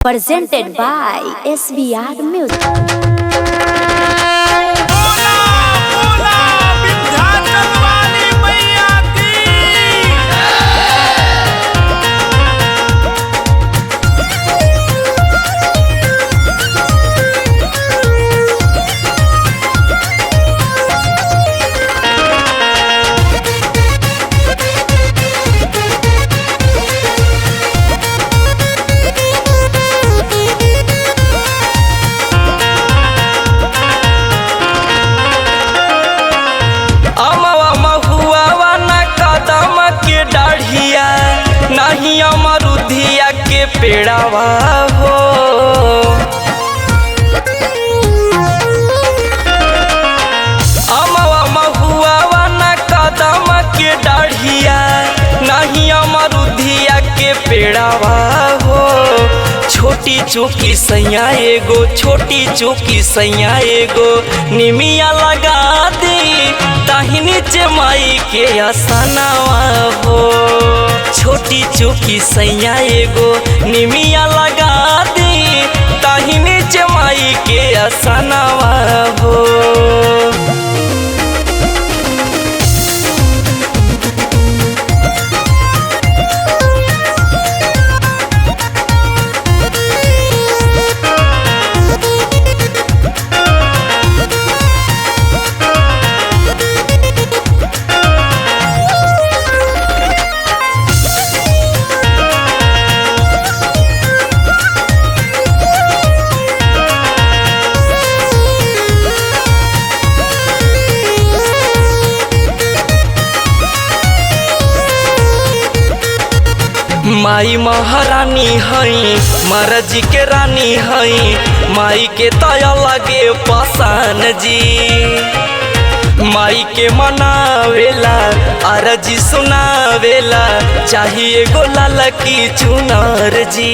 Presented by SBR Music. नहीं अमरुधिया के पेड़ावा हो अमवा महुआ न कदम के डाढ़िया नहीं अमरुधिया के पेड़ावा हो छोटी चौकी सैया एगो छोटी चौकी सैया एगो निमिया लगा दी ताही नीचे माई के आसनावा हो छोटी चौकी सैया एगो निमिया लगा दी ताही नीचे माई के आसनावा हो माई महारानी हई महाराज के रानी हई माई के तया लगे पसान जी माई के मनावेला अरजी सुनावेला चाहिए गो लाल की चुनार जी।